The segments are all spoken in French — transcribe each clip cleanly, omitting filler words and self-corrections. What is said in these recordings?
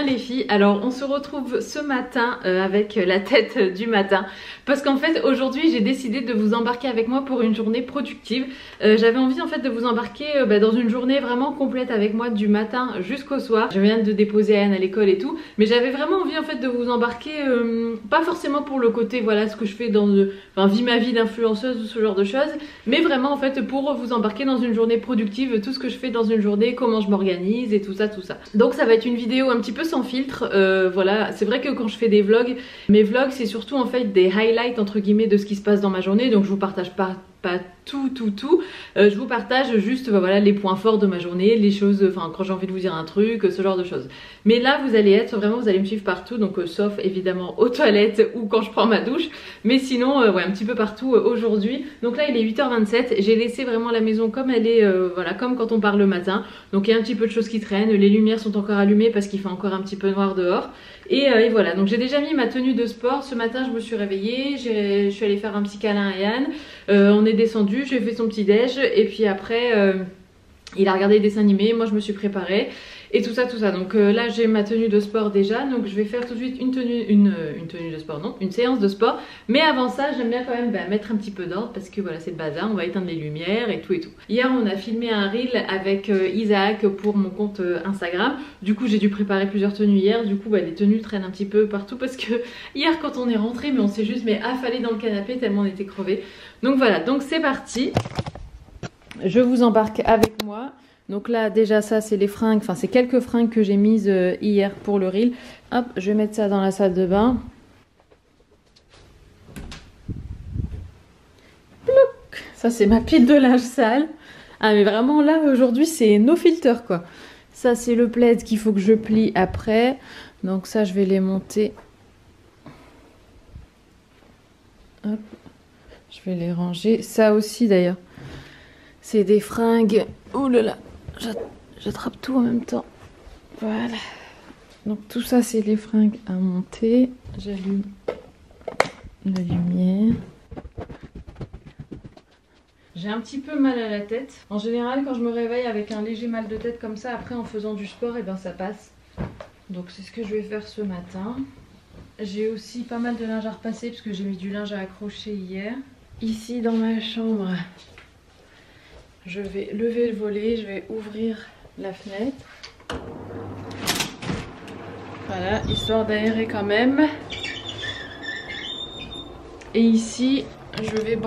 Les filles, alors on se retrouve ce matin avec la tête du matin parce qu'en fait aujourd'hui j'ai décidé de vous embarquer avec moi pour une journée productive. J'avais envie en fait de vous embarquer dans une journée vraiment complète avec moi du matin jusqu'au soir. Je viens de déposer Anne à l'école et tout, mais j'avais vraiment envie en fait de vous embarquer, pas forcément pour le côté voilà ce que je fais dans vie ma vie d'influenceuse ou ce genre de choses, mais vraiment en fait pour vous embarquer dans une journée productive, tout ce que je fais dans une journée, comment je m'organise et tout ça. Donc ça va être une vidéo un petit peu sans filtre, voilà, c'est vrai que quand je fais des vlogs, mes vlogs c'est surtout en fait des highlights entre guillemets de ce qui se passe dans ma journée, donc je vous partage pas tout, je vous partage juste voilà, les points forts de ma journée, les choses, enfin quand j'ai envie de vous dire un truc, ce genre de choses. Mais là vous allez être vraiment, vous allez me suivre partout, donc sauf évidemment aux toilettes ou quand je prends ma douche, mais sinon ouais, un petit peu partout aujourd'hui. Donc là il est 8h27, j'ai laissé vraiment la maison comme elle est, voilà, comme quand on part le matin. Donc il y a un petit peu de choses qui traînent, les lumières sont encore allumées parce qu'il fait encore un petit peu noir dehors. Et voilà, donc j'ai déjà mis ma tenue de sport. Ce matin je me suis réveillée, je suis allée faire un petit câlin à Yann, on est descendu, j'ai fait son petit déj et puis après il a regardé les dessins animés, moi je me suis préparée et tout ça. Donc là j'ai ma tenue de sport déjà, donc je vais faire tout de suite une tenue de sport, non, une séance de sport. Mais avant ça j'aime bien quand même mettre un petit peu d'ordre parce que voilà c'est le bazar, on va éteindre les lumières et tout. Hier on a filmé un reel avec Isaac pour mon compte Instagram, du coup j'ai dû préparer plusieurs tenues hier, du coup les tenues traînent un petit peu partout parce que hier quand on est rentré on s'est juste affalé dans le canapé tellement on était crevés. Donc voilà, donc c'est parti, je vous embarque avec moi. Donc là déjà ça c'est les fringues, enfin c'est quelques fringues que j'ai mises hier pour le reel. Hop, je vais mettre ça dans la salle de bain. Plouc, ça c'est ma pile de linge sale. Ah mais vraiment là aujourd'hui c'est no filter quoi. Ça c'est le plaid qu'il faut que je plie après. Donc ça je vais les monter. Hop, je vais les ranger. Ça aussi d'ailleurs. C'est des fringues. Oh là là, j'attrape tout en même temps. Voilà. Donc tout ça c'est les fringues à monter. J'allume la lumière. J'ai un petit peu mal à la tête. En général quand je me réveille avec un léger mal de tête comme ça, après en faisant du sport, et ça passe. Donc c'est ce que je vais faire ce matin. J'ai aussi pas mal de linge à repasser parce que j'ai mis du linge à accrocher hier. Ici dans ma chambre, je vais lever le volet, je vais ouvrir la fenêtre. Voilà, histoire d'aérer quand même. Et ici, je vais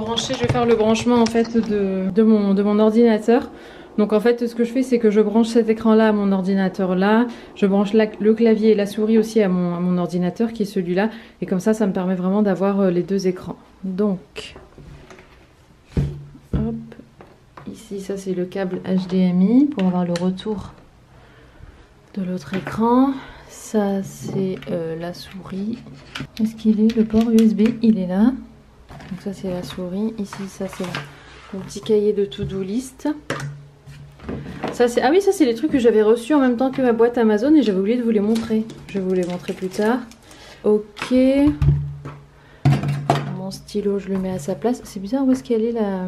faire le branchement en fait de mon ordinateur. Donc en fait, ce que je fais, c'est que je branche cet écran-là à mon ordinateur là. Je branche le clavier et la souris aussi à mon ordinateur qui est celui-là. Et comme ça me permet vraiment d'avoir les deux écrans. Donc, hop. Ici, ça c'est le câble HDMI pour avoir le retour de l'autre écran. Ça c'est la souris. Est-ce qu'il est le port USB? Il est là. Donc ça c'est la souris. Ici ça c'est mon petit cahier de to-do list. Ça c'est, ah oui, ça c'est les trucs que j'avais reçus en même temps que ma boîte Amazon et j'avais oublié de vous les montrer. Je vais vous les montrer plus tard. Ok. Mon stylo je le mets à sa place. C'est bizarre, où est-ce qu'elle est là?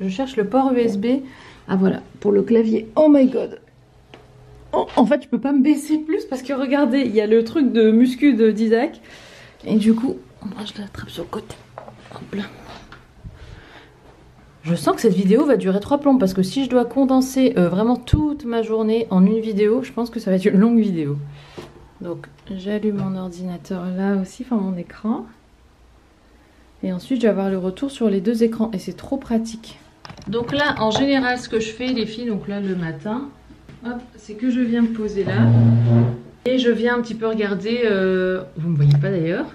Je cherche le port USB. Ah voilà, pour le clavier. Oh my god. Oh, en fait, je peux pas me baisser plus parce que regardez, il y a le truc de muscu d'Isaac. Et du coup, je l'attrape sur le côté. Hop là. Je sens que cette vidéo va durer 3 plombs parce que si je dois condenser vraiment toute ma journée en une vidéo, je pense que ça va être une longue vidéo. Donc, j'allume mon ordinateur là aussi, enfin mon écran. Et ensuite, je vais avoir le retour sur les deux écrans et c'est trop pratique. Donc là, en général, ce que je fais, les filles, donc là, le matin, c'est que je viens me poser là. Et je viens un petit peu regarder, vous ne me voyez pas d'ailleurs,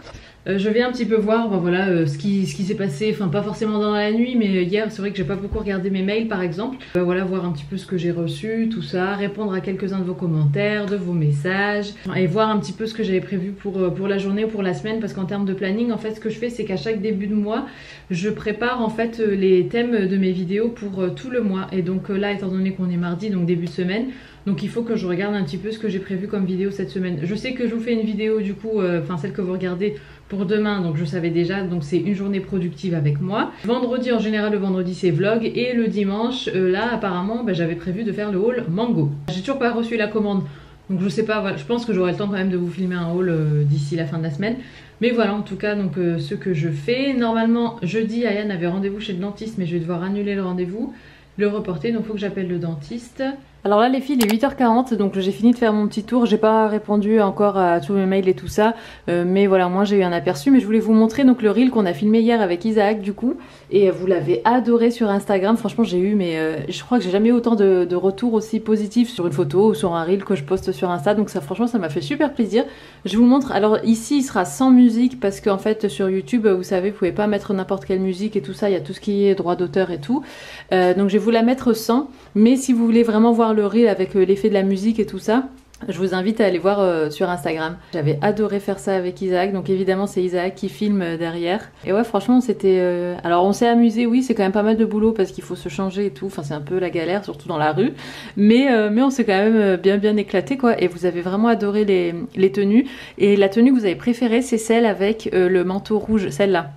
je viens un petit peu voir voilà, ce qui s'est passé, enfin pas forcément dans la nuit, mais hier, c'est vrai que j'ai pas beaucoup regardé mes mails par exemple. Voilà, voir un petit peu ce que j'ai reçu, tout ça, répondre à quelques-uns de vos commentaires, de vos messages, et voir un petit peu ce que j'avais prévu pour la journée ou pour la semaine, parce qu'en termes de planning, en fait, ce que je fais, c'est qu'à chaque début de mois, je prépare en fait les thèmes de mes vidéos pour tout le mois. Et donc là, étant donné qu'on est mardi, donc début de semaine, Donc il faut que je regarde un petit peu ce que j'ai prévu comme vidéo cette semaine. Je sais que je vous fais une vidéo du coup, enfin celle que vous regardez pour demain, donc je savais déjà, donc c'est une journée productive avec moi. Vendredi, en général le vendredi c'est vlog, et le dimanche, là apparemment j'avais prévu de faire le haul mango. J'ai toujours pas reçu la commande, donc je sais pas, voilà, je pense que j'aurai le temps quand même de vous filmer un haul d'ici la fin de la semaine. Mais voilà, en tout cas, donc ce que je fais. Normalement, jeudi, Ayane avait rendez-vous chez le dentiste, mais je vais devoir annuler le rendez-vous, le reporter, donc il faut que j'appelle le dentiste. Alors là les filles, il est 8h40, donc j'ai fini de faire mon petit tour. J'ai pas répondu encore à tous mes mails et tout ça, mais voilà, moi j'ai eu un aperçu. Mais je voulais vous montrer donc le reel qu'on a filmé hier avec Isaac du coup, et vous l'avez adoré sur Instagram. Franchement j'ai eu, mais je crois que j'ai jamais eu autant de retours aussi positifs sur une photo ou sur un reel que je poste sur Insta, donc ça franchement ça m'a fait super plaisir. Je vous montre, alors ici il sera sans musique parce qu'en fait sur YouTube vous savez vous pouvez pas mettre n'importe quelle musique et tout ça, il y a tout ce qui est droit d'auteur et tout, donc je vais vous la mettre sans. Mais si vous voulez vraiment voir le reel avec l'effet de la musique et tout ça, je vous invite à aller voir sur Instagram. J'avais adoré faire ça avec Isaac, donc évidemment c'est Isaac qui filme derrière. Et ouais franchement c'était... Alors on s'est amusé, oui c'est quand même pas mal de boulot parce qu'il faut se changer et tout, enfin c'est un peu la galère, surtout dans la rue. Mais on s'est quand même bien éclaté quoi, et vous avez vraiment adoré les tenues. Et la tenue que vous avez préférée c'est celle avec le manteau rouge, celle-là.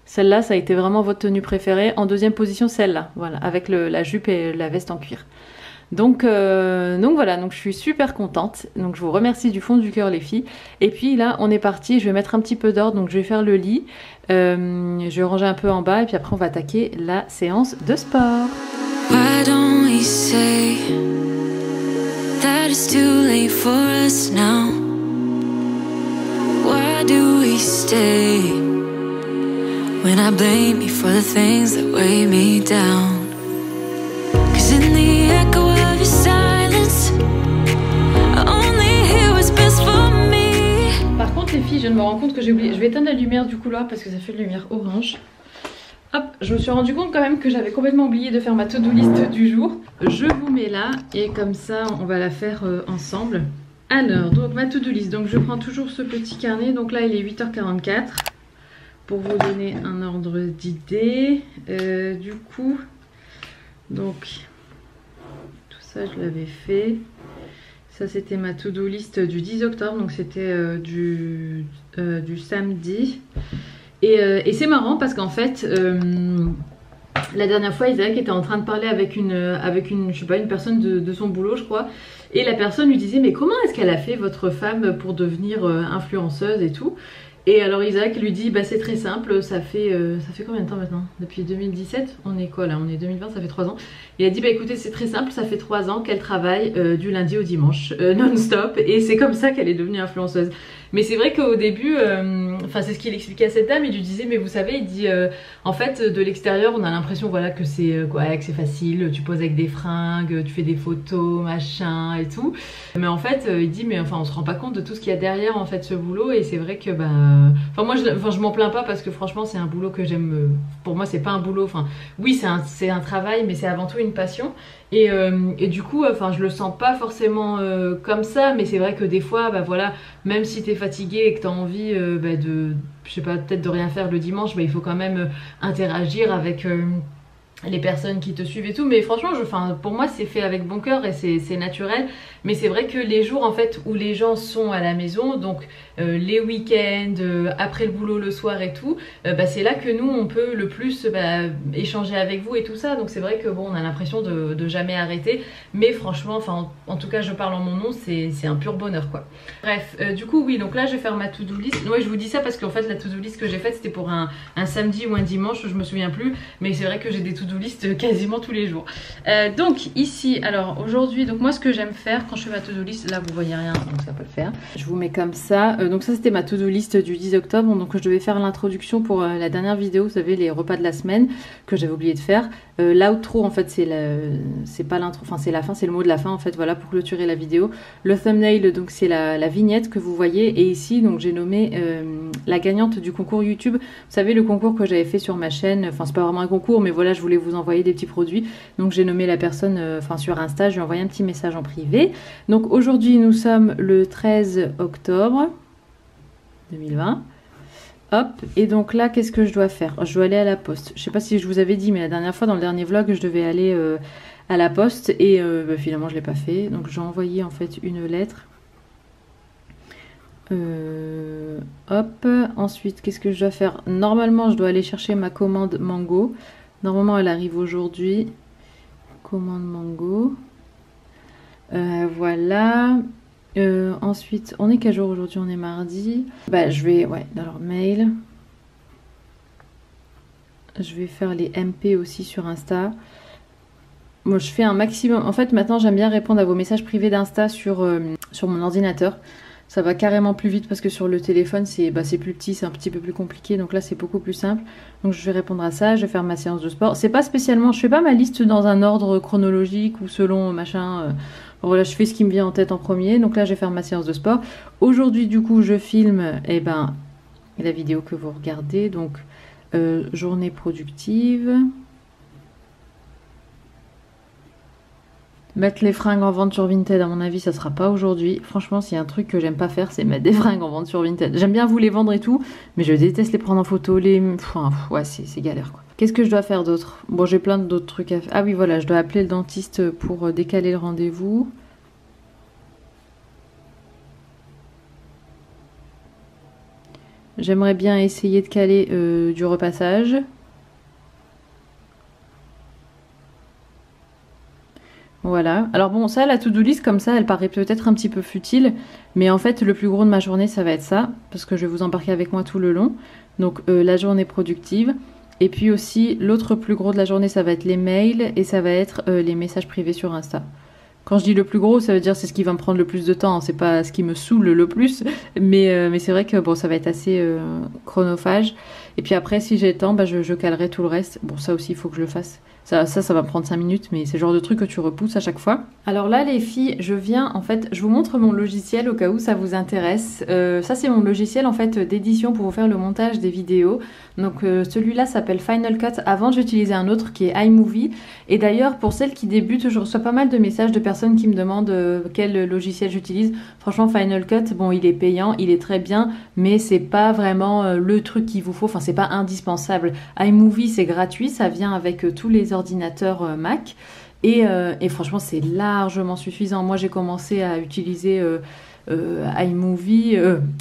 Celle-là, ça a été vraiment votre tenue préférée. En deuxième position, celle-là, voilà, avec la jupe et la veste en cuir. Donc voilà, donc je suis super contente. Donc je vous remercie du fond du cœur les filles. Et puis là, on est parti. Je vais mettre un petit peu d'ordre. Donc je vais faire le lit. Je vais ranger un peu en bas et puis après on va attaquer la séance de sport. Why don't we say that it's too late for us now? Why do we stay when I blame you for the things that weigh me down? 'Cause in the echo of your silence, I only hear what's best for me. Par contre les filles, je me rends compte que j'ai oublié. Je vais éteindre la lumière du couloir parce que ça fait une lumière orange. Hop, je me suis rendu compte quand même que j'avais complètement oublié de faire ma to-do list du jour. Je vous mets là et comme ça on va la faire ensemble. Alors, donc ma to-do list. Donc je prends toujours ce petit carnet. Donc là il est 8h44. Pour vous donner un ordre d'idée, du coup, donc tout ça je l'avais fait. Ça c'était ma to-do list du 10 octobre, donc c'était du samedi. Et c'est marrant parce qu'en fait, la dernière fois Isaac était en train de parler avec une je sais pas, une personne de son boulot je crois. Et la personne lui disait mais comment est-ce qu'elle a fait votre femme pour devenir influenceuse et tout? Et alors Isaac lui dit bah c'est très simple, ça fait combien de temps maintenant? Depuis 2017? On est quoi là? On est 2020, ça fait 3 ans. Il a dit bah écoutez c'est très simple, ça fait 3 ans qu'elle travaille du lundi au dimanche non-stop, et c'est comme ça qu'elle est devenue influenceuse. Mais c'est vrai qu'au début, enfin c'est ce qu'il expliquait à cette dame, il lui disait mais vous savez, il dit en fait de l'extérieur on a l'impression voilà que c'est que c'est facile, tu poses avec des fringues, tu fais des photos, machin et tout. Mais en fait il dit mais enfin on se rend pas compte de tout ce qu'il y a derrière en fait ce boulot, et c'est vrai que bah enfin moi je m'en plains pas parce que franchement c'est un boulot que j'aime. Pour moi c'est pas un boulot, enfin oui c'est un travail mais c'est avant tout une passion. Et du coup, enfin, je le sens pas forcément comme ça, mais c'est vrai que des fois, bah voilà, même si t'es fatigué et que t'as envie bah, de, je sais pas, peut-être de rien faire le dimanche, bah, il faut quand même interagir avec les personnes qui te suivent et tout. Mais franchement, pour moi, c'est fait avec bon cœur et c'est naturel. Mais c'est vrai que les jours en fait où les gens sont à la maison, donc les week-ends, après le boulot le soir et tout, bah, c'est là que nous on peut le plus échanger avec vous et tout ça. Donc c'est vrai que bon, on a l'impression de jamais arrêter, mais franchement, enfin en tout cas je parle en mon nom, c'est un pur bonheur quoi. Bref, du coup oui, donc là je vais faire ma to-do list. Ouais, je vous dis ça parce qu'en fait la to-do list que j'ai faite c'était pour un samedi ou un dimanche, je me souviens plus, mais c'est vrai que j'ai des to-do list quasiment tous les jours. Donc ici, alors aujourd'hui, donc moi ce que j'aime faire quand je fais ma to-do list, là vous voyez rien donc ça peut le faire, je vous mets comme ça. Donc ça c'était ma to-do list du 10 octobre, donc je devais faire l'introduction pour la dernière vidéo, vous savez, les repas de la semaine que j'avais oublié de faire. L'outro en fait c'est pas l'intro, enfin c'est la fin, c'est le mot de la fin en fait, voilà, pour clôturer la vidéo. Le thumbnail donc c'est la vignette que vous voyez, et ici donc j'ai nommé la gagnante du concours YouTube. Vous savez, le concours que j'avais fait sur ma chaîne, enfin c'est pas vraiment un concours mais voilà, je voulais vous envoyer des petits produits, donc j'ai nommé la personne enfin sur Insta, je lui ai envoyé un petit message en privé. Donc aujourd'hui nous sommes le 13 octobre 2020. Hop, et donc là qu'est-ce que je dois faire? Je dois aller à la poste. Je sais pas si je vous avais dit, mais la dernière fois dans le dernier vlog je devais aller à la poste et finalement je l'ai pas fait. Donc j'ai envoyé en fait une lettre. Hop, ensuite qu'est-ce que je dois faire? Normalement je dois aller chercher ma commande Mango. Normalement elle arrive aujourd'hui. Commande Mango. Voilà. Ensuite, on est quel jour aujourd'hui? On est mardi. Bah je vais, ouais, dans leur mail. Je vais faire les MP aussi sur Insta. Moi je fais un maximum. En fait maintenant j'aime bien répondre à vos messages privés d'Insta sur mon ordinateur. Ça va carrément plus vite parce que sur le téléphone c'est plus petit, c'est un petit peu plus compliqué. Donc là c'est beaucoup plus simple. Donc je vais répondre à ça, je vais faire ma séance de sport. C'est pas spécialement, je fais pas ma liste dans un ordre chronologique ou selon machin. Voilà, je fais ce qui me vient en tête en premier. Donc là je vais faire ma séance de sport. Aujourd'hui du coup je filme la vidéo que vous regardez. Donc journée productive. Mettre les fringues en vente sur Vinted, à mon avis, ça sera pas aujourd'hui. Franchement, s'il y a un truc que j'aime pas faire, c'est mettre des fringues en vente sur Vinted. J'aime bien vous les vendre et tout, mais je déteste les prendre en photo. Ouais, c'est galère quoi. Qu'est-ce que je dois faire d'autre? Bon, j'ai plein d'autres trucs à faire. Ah oui, voilà, je dois appeler le dentiste pour décaler le rendez-vous. J'aimerais bien essayer de caler du repassage. Voilà. Alors bon, ça, la to-do list, comme ça, elle paraît peut-être un petit peu futile. Mais en fait, le plus gros de ma journée, ça va être ça. Parce que je vais vous embarquer avec moi tout le long. Donc, la journée productive. Et puis aussi, l'autre plus gros de la journée, ça va être les mails. Et ça va être les messages privés sur Insta. Quand je dis le plus gros, ça veut dire c'est ce qui va me prendre le plus de temps. C'est pas ce qui me saoule le plus. Mais c'est vrai que bon, ça va être assez chronophage. Et puis après, si j'ai le temps, je calerai tout le reste. Bon, ça aussi, il faut que je le fasse. Ça va me prendre 5 minutes, mais c'est le genre de truc que tu repousses à chaque fois. Alors là, les filles, je vous montre mon logiciel au cas où ça vous intéresse. Ça, c'est mon logiciel en fait d'édition pour vous faire le montage des vidéos. Donc celui-là s'appelle Final Cut. Avant, j'utilisais un autre qui est iMovie. Et d'ailleurs, pour celles qui débutent, je reçois pas mal de messages de personnes qui me demandent quel logiciel j'utilise. Franchement, Final Cut, bon, il est payant, il est très bien, mais c'est pas vraiment le truc qu'il vous faut. Enfin, c'est pas indispensable. iMovie, c'est gratuit, ça vient avec tous les ordinateurs Mac. Et franchement, c'est largement suffisant. Moi, j'ai commencé à utiliser iMovie,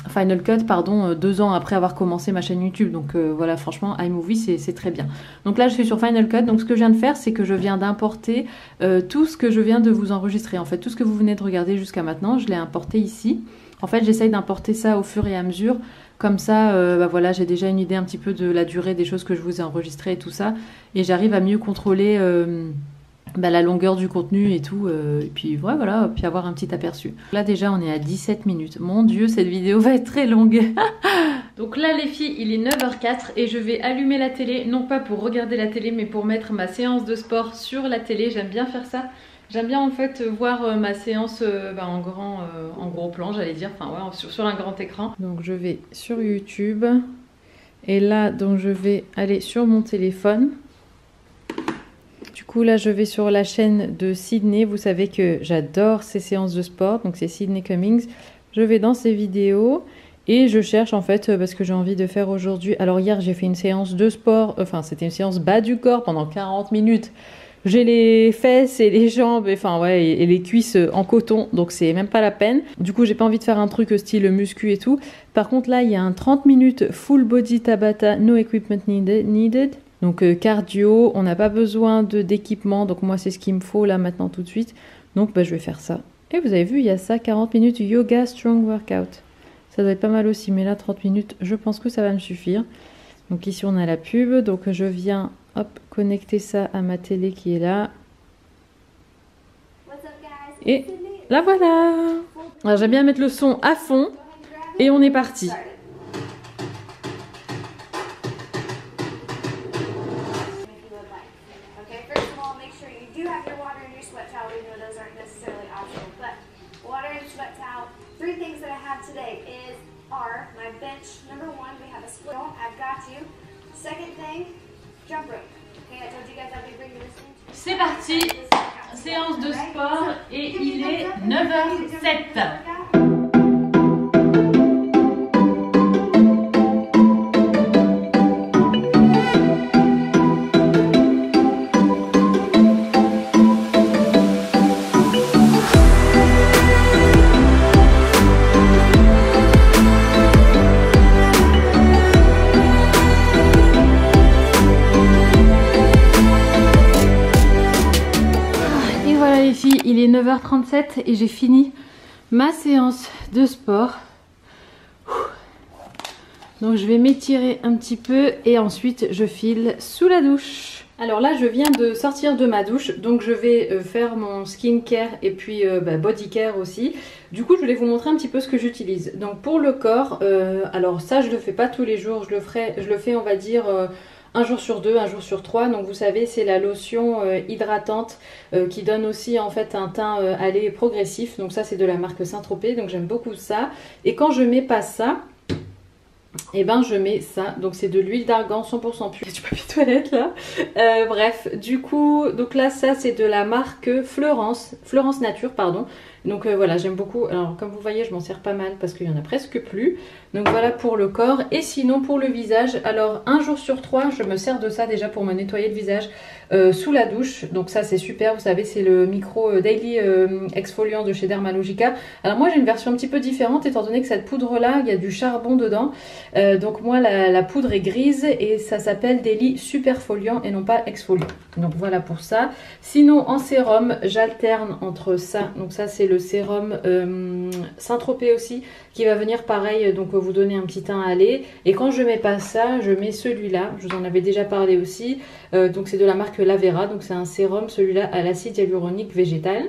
Final Cut, pardon, 2 ans après avoir commencé ma chaîne YouTube. Donc voilà, franchement, iMovie, c'est très bien. Donc là, je suis sur Final Cut. Donc ce que je viens de faire, c'est que je viens d'importer tout ce que je viens de vous enregistrer. En fait, tout ce que vous venez de regarder jusqu'à maintenant, je l'ai importé ici. En fait, j'essaye d'importer ça au fur et à mesure. Comme ça, voilà, j'ai déjà une idée un petit peu de la durée des choses que je vous ai enregistrées et tout ça. Et j'arrive à mieux contrôler la longueur du contenu et tout. Et puis ouais, voilà, puis avoir un petit aperçu. Là déjà, on est à 17 minutes. Mon Dieu, cette vidéo va être très longue. Donc là, les filles, il est 9h04 et je vais allumer la télé. Non pas pour regarder la télé, mais pour mettre ma séance de sport sur la télé. J'aime bien faire ça. J'aime bien en fait voir ma séance en gros plan, j'allais dire, enfin ouais, sur un grand écran. Donc je vais sur YouTube et là donc je vais aller sur mon téléphone. Du coup là je vais sur la chaîne de Sydney. Vous savez que j'adore ces séances de sport, donc c'est Sydney Cummings. Je vais dans ses vidéos et je cherche en fait parce que j'ai envie de faire aujourd'hui. Alors hier j'ai fait une séance de sport, enfin c'était une séance bas du corps pendant 40 minutes. J'ai les fesses et les jambes, et les cuisses en coton, donc c'est même pas la peine. Du coup, j'ai pas envie de faire un truc style muscu et tout. Par contre, là, il y a un 30 minutes full body Tabata, no equipment needed. Donc cardio, on n'a pas besoin d'équipement, donc moi c'est ce qu'il me faut là maintenant tout de suite. Donc je vais faire ça. Et vous avez vu, il y a ça, 40 minutes yoga strong workout. Ça doit être pas mal aussi, mais là 30 minutes, je pense que ça va me suffire. Donc ici on a la pub, donc je viens connecter ça à ma télé qui est là. Et la voilà. Alors j'aime bien mettre le son à fond et on est parti. C'est parti, séance de sport et il est 9h07. il est 9h37 et j'ai fini ma séance de sport. Donc je vais m'étirer un petit peu et ensuite je file sous la douche. Alors là je viens de sortir de ma douche, donc je vais faire mon skincare et puis body care aussi. Du coup je voulais vous montrer un petit peu ce que j'utilise. Donc pour le corps, alors ça je le fais pas tous les jours, je le fais on va dire un jour sur deux, un jour sur trois. Donc vous savez c'est la lotion hydratante qui donne aussi en fait un teint allé progressif. Donc ça c'est de la marque Saint-Tropez, donc j'aime beaucoup ça. Et quand je mets pas ça, et ben je mets ça, donc c'est de l'huile d'argan 100% pure, du papier toilette là. Bref, du coup, donc là ça c'est de la marque Fleurance Nature pardon. Donc voilà, j'aime beaucoup. Alors comme vous voyez je m'en sers pas mal parce qu'il y en a presque plus. Donc voilà pour le corps. Et sinon pour le visage, alors un jour sur trois je me sers de ça déjà pour me nettoyer le visage sous la douche. Donc ça c'est super, vous savez c'est le micro daily exfoliant de chez Dermalogica. Alors moi j'ai une version un petit peu différente étant donné que cette poudre là il y a du charbon dedans. Donc moi la poudre est grise et ça s'appelle Daily Superfoliant et non pas exfoliant. Donc voilà pour ça. Sinon en sérum j'alterne entre ça, donc ça c'est le sérum Saint-Tropez aussi qui va venir pareil, donc vous donner un petit teint allé. Et quand je mets pas ça, je mets celui-là, je vous en avais déjà parlé aussi, donc c'est de la marque Lavera, donc c'est un sérum celui-là à l'acide hyaluronique végétal.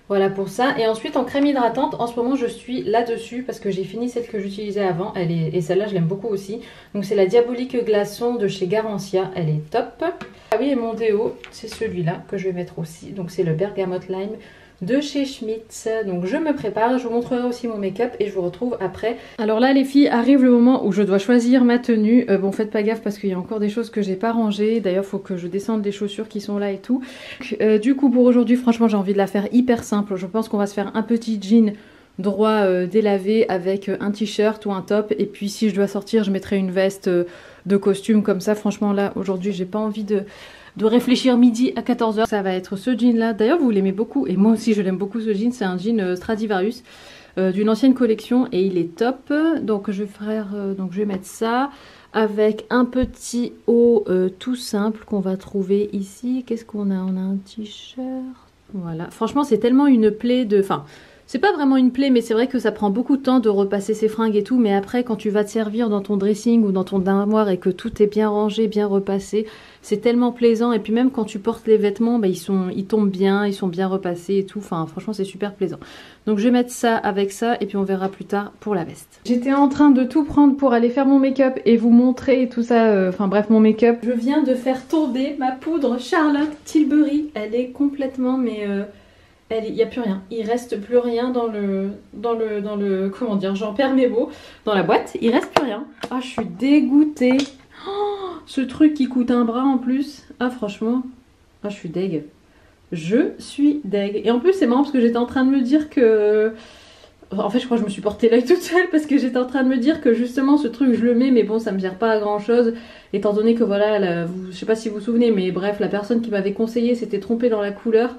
Voilà pour ça. Et ensuite en crème hydratante, en ce moment je suis là-dessus parce que j'ai fini celle que j'utilisais avant. Et celle-là je l'aime beaucoup aussi. Donc c'est la Diabolique Glaçon de chez Garancia. Elle est top. Ah oui, et mon déo, c'est celui-là que je vais mettre aussi. Donc c'est le Bergamote Lime de chez Schmitz. Donc je me prépare, je vous montrerai aussi mon make-up et je vous retrouve après. Alors là les filles, arrive le moment où je dois choisir ma tenue. Bon faites pas gaffe parce qu'il y a encore des choses que j'ai pas rangées. D'ailleurs faut que je descende les chaussures qui sont là et tout. Du coup pour aujourd'hui franchement j'ai envie de la faire hyper simple. Je pense qu'on va se faire un petit jean droit délavé avec un t-shirt ou un top. Et puis si je dois sortir je mettrai une veste de costume comme ça. Franchement là aujourd'hui j'ai pas envie de réfléchir midi à 14h. Ça va être ce jean là. D'ailleurs vous l'aimez beaucoup et moi aussi je l'aime beaucoup ce jean. C'est un jean Stradivarius d'une ancienne collection et il est top. Donc je vais mettre ça avec un petit haut tout simple qu'on va trouver ici. Qu'est-ce qu'on a? On a un t-shirt. Voilà. Franchement c'est tellement une plaie de... Enfin, c'est pas vraiment une plaie, mais c'est vrai que ça prend beaucoup de temps de repasser ses fringues et tout. Mais après, quand tu vas te servir dans ton dressing ou dans ton armoire et que tout est bien rangé, bien repassé, c'est tellement plaisant. Et puis même quand tu portes les vêtements, bah, ils tombent bien, ils sont bien repassés et tout. Enfin, franchement, c'est super plaisant. Donc je vais mettre ça avec ça et puis on verra plus tard pour la veste. J'étais en train de tout prendre pour aller faire mon make-up et vous montrer tout ça. Enfin bref, mon make-up. Je viens de faire tomber ma poudre Charlotte Tilbury. Elle est complètement, mais... il n'y a plus rien, il reste plus rien dans le comment dire, j'en perds mes mots, dans la boîte, il reste plus rien. Ah je suis dégoûtée. Oh, ce truc qui coûte un bras en plus. Ah franchement, ah je suis deg. Je suis deg. Et en plus c'est marrant parce que j'étais en train de me dire que... En fait je crois que je me suis porté l'œil toute seule parce que j'étais en train de me dire que justement ce truc je le mets mais bon ça me sert pas à grand chose. Étant donné que voilà, je sais pas si vous vous souvenez mais bref la personne qui m'avait conseillé s'était trompée dans la couleur.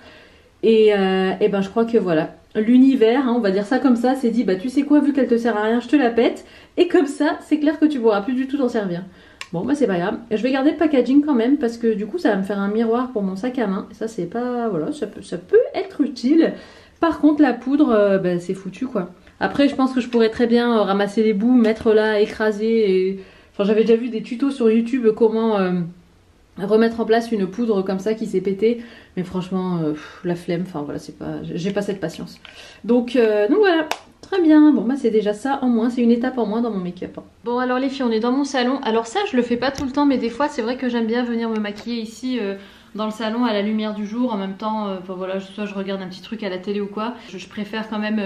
Et ben je crois que voilà, l'univers, hein, on va dire ça comme ça, s'est dit bah tu sais quoi, vu qu'elle te sert à rien, je te la pète. Et comme ça, c'est clair que tu pourras plus du tout t'en servir. Bon bah c'est pas grave, je vais garder le packaging quand même parce que du coup ça va me faire un miroir pour mon sac à main. Et ça c'est pas, voilà, ça peut être utile. Par contre la poudre, bah, c'est foutu quoi. Après je pense que je pourrais très bien ramasser les bouts, mettre là, écraser. Et... Enfin j'avais déjà vu des tutos sur YouTube comment... remettre en place une poudre comme ça qui s'est pétée, mais franchement la flemme, enfin voilà, c'est pas, j'ai pas cette patience. Donc voilà, très bien. Bon bah c'est déjà ça en moins, c'est une étape en moins dans mon make-up. Bon alors les filles, on est dans mon salon. Alors ça je le fais pas tout le temps, mais des fois c'est vrai que j'aime bien venir me maquiller ici dans le salon à la lumière du jour. En même temps, enfin voilà, soit je regarde un petit truc à la télé ou quoi. Je préfère quand même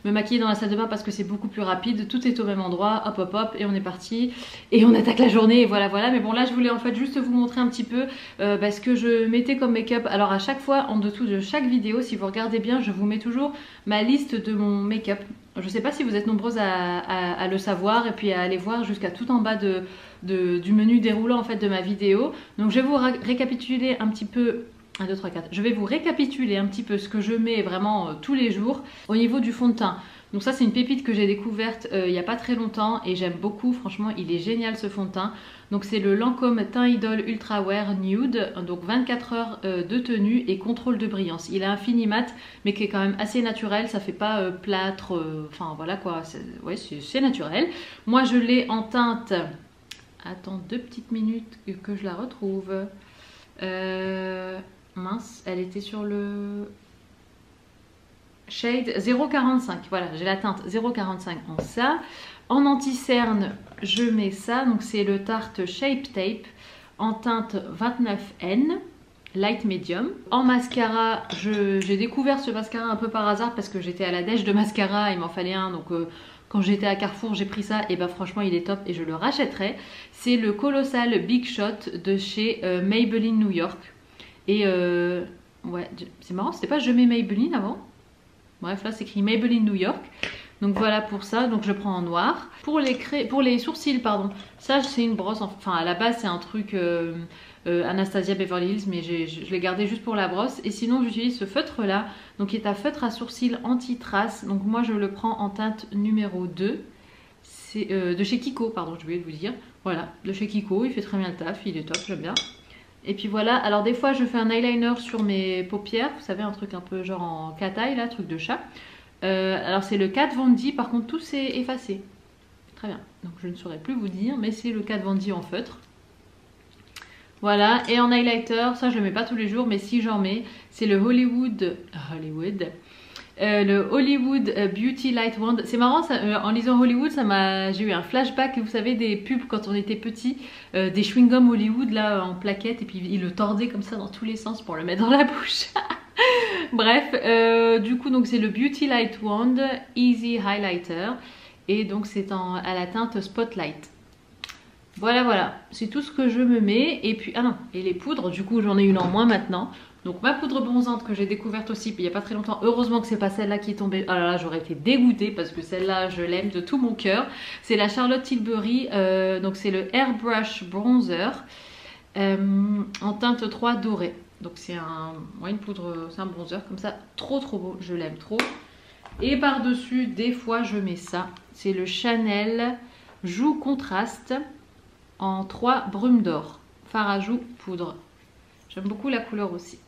me maquiller dans la salle de bain parce que c'est beaucoup plus rapide. Tout est au même endroit, hop hop hop, et on est parti. Et on attaque la journée, et voilà voilà. Mais bon là je voulais en fait juste vous montrer un petit peu ce que je mettais comme make-up. Alors à chaque fois, en dessous de chaque vidéo, si vous regardez bien, je vous mets toujours ma liste de mon make-up. Je sais pas si vous êtes nombreuses à le savoir et puis à aller voir jusqu'à tout en bas du menu déroulant en fait de ma vidéo. Donc je vais vous récapituler un petit peu 1, 2, 3, 4. Je vais vous récapituler un petit peu ce que je mets vraiment tous les jours au niveau du fond de teint. Donc ça c'est une pépite que j'ai découverte il n'y a pas très longtemps et j'aime beaucoup, franchement il est génial ce fond de teint. Donc c'est le Lancôme Teint Idol Ultra Wear Nude, donc 24 heures de tenue et contrôle de brillance. Il a un fini mat mais qui est quand même assez naturel, ça fait pas plâtre, enfin voilà quoi, ouais, c'est naturel. Moi je l'ai en teinte, attends 2 petites minutes que je la retrouve. Mince, elle était sur le... Shade 0,45, voilà, j'ai la teinte 0,45 en ça. En anti-cerne, je mets ça, donc c'est le Tarte Shape Tape en teinte 29N, light medium. En mascara, j'ai découvert ce mascara un peu par hasard parce que j'étais à la dèche de mascara, il m'en fallait un, donc quand j'étais à Carrefour, j'ai pris ça, et ben franchement il est top et je le rachèterai. C'est le Colossal Big Shot de chez Maybelline New York. Et ouais, c'est marrant, c'était pas Je mets Maybelline avant? Bref, là c'est écrit Maybelline New York. Donc voilà pour ça, donc je prends en noir. Pour les sourcils, pardon, ça c'est une brosse, enfin à la base c'est un truc Anastasia Beverly Hills, mais je l'ai gardé juste pour la brosse. Et sinon j'utilise ce feutre là, donc qui est un feutre à sourcils anti-trace. Donc moi je le prends en teinte numéro 2. C'est de chez Kiko, pardon, je voulais vous dire. Voilà, de chez Kiko, il fait très bien le taf, il est top, j'aime bien. Et puis voilà, alors des fois je fais un eyeliner sur mes paupières, vous savez un truc un peu genre en cat-eye là, truc de chat. Alors c'est le Kat Von D, par contre tout s'est effacé. Très bien, donc je ne saurais plus vous dire, mais c'est le Kat Von D en feutre. Voilà, et en highlighter, ça je le mets pas tous les jours, mais si j'en mets, c'est le Hollywood Beauty Light Wand. C'est marrant, ça, en lisant Hollywood, j'ai eu un flashback, vous savez, des pubs quand on était petit, des chewing-gum Hollywood là en plaquettes, et puis ils le tordaient comme ça dans tous les sens pour le mettre dans la bouche. Bref, du coup donc c'est le Beauty Light Wand Easy Highlighter, et donc c'est à la teinte Spotlight. Voilà, c'est tout ce que je me mets. Et puis, ah non, et les poudres, du coup j'en ai une en moins maintenant. Donc ma poudre bronzante que j'ai découverte aussi il n'y a pas très longtemps, heureusement que c'est pas celle-là qui est tombée. Ah là là, j'aurais été dégoûtée parce que celle-là je l'aime de tout mon cœur. C'est la Charlotte Tilbury, donc c'est le Airbrush Bronzer en teinte 3 dorée. Donc c'est une poudre, c'est un bronzer comme ça, trop beau, je l'aime trop. Et par dessus des fois je mets ça, c'est le Chanel Joue Contraste en 3 brume d'or, fard à joues poudre. J'aime beaucoup la couleur aussi.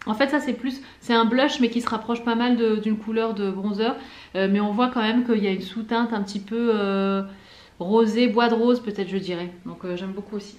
En fait ça c'est un blush mais qui se rapproche pas mal d'une couleur de bronzer, mais on voit quand même qu'il y a une sous-teinte un petit peu rosée, bois de rose peut-être je dirais, donc j'aime beaucoup aussi.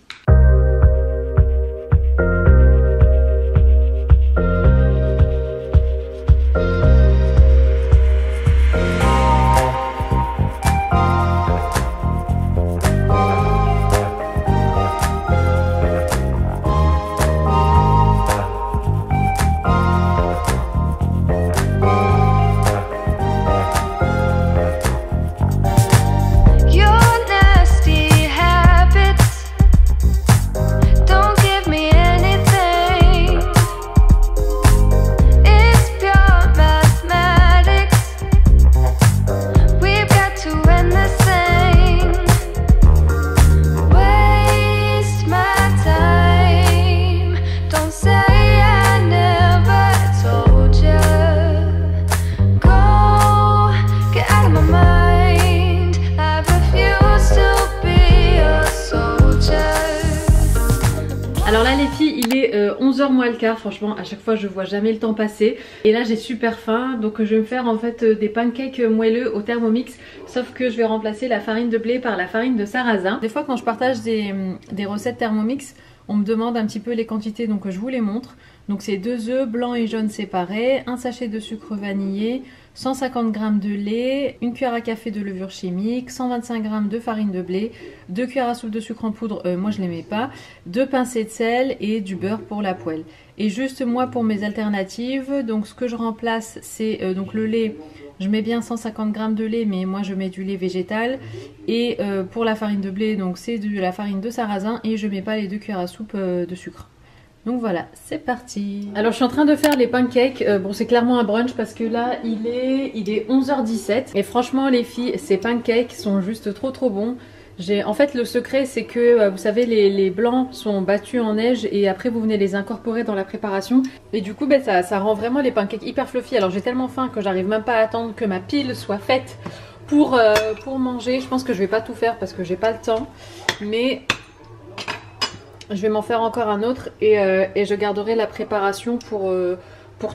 Alors là les filles, il est 11h moins le quart, franchement à chaque fois je vois jamais le temps passer. Et là j'ai super faim, donc je vais me faire en fait des pancakes moelleux au Thermomix. Sauf que je vais remplacer la farine de blé par la farine de sarrasin. Des fois quand je partage des recettes Thermomix, on me demande un petit peu les quantités, donc je vous les montre. Donc c'est 2 œufs blancs et jaunes séparés, un sachet de sucre vanillé, 150 g de lait, une cuillère à café de levure chimique, 125 g de farine de blé, 2 cuillères à soupe de sucre en poudre, moi je les mets pas, 2 pincées de sel et du beurre pour la poêle. Et juste moi pour mes alternatives, donc ce que je remplace c'est donc le lait, je mets bien 150 g de lait mais moi je mets du lait végétal. Et pour la farine de blé donc c'est de la farine de sarrasin et je mets pas les 2 cuillères à soupe de sucre. Donc voilà, c'est parti. Alors je suis en train de faire les pancakes, bon c'est clairement un brunch parce que là il est 11h17. Et franchement les filles, ces pancakes sont juste trop bons. En fait le secret c'est que vous savez les blancs sont battus en neige et après vous venez les incorporer dans la préparation et du coup ça rend vraiment les pancakes hyper fluffy. Alors j'ai tellement faim que j'arrive même pas à attendre que ma pile soit faite pour manger. Je pense que je vais pas tout faire parce que j'ai pas le temps, mais je vais m'en faire encore un autre et je garderai la préparation pour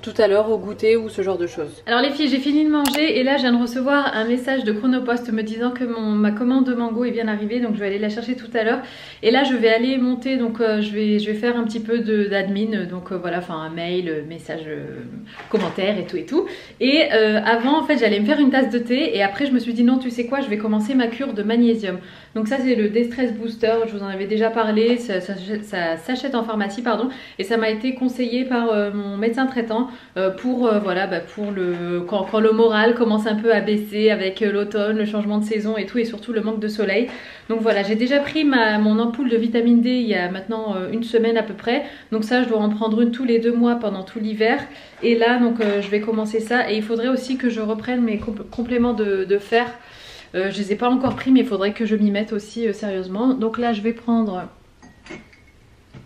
tout à l'heure au goûter ou ce genre de choses. Alors les filles, j'ai fini de manger et là je viens de recevoir un message de Chronopost me disant que ma commande de mango est bien arrivée, donc je vais aller la chercher tout à l'heure. Et là je vais aller monter, donc je vais faire un petit peu d'admin, donc voilà, enfin un mail, message, commentaire et tout et tout. Et avant en fait j'allais me faire une tasse de thé et après je me suis dit non tu sais quoi, je vais commencer ma cure de magnésium. Donc ça c'est le Destress Booster, je vous en avais déjà parlé, ça s'achète en pharmacie pardon, et ça m'a été conseillé par mon médecin traitant pour quand le moral commence un peu à baisser avec l'automne, le changement de saison et tout, et surtout le manque de soleil. Donc voilà, j'ai déjà pris mon ampoule de vitamine D il y a maintenant une semaine à peu près, donc ça je dois en prendre une tous les 2 mois pendant tout l'hiver. Et là donc je vais commencer ça, et il faudrait aussi que je reprenne mes compléments de fer. Je les ai pas encore pris mais il faudrait que je m'y mette aussi sérieusement. Donc là je vais prendre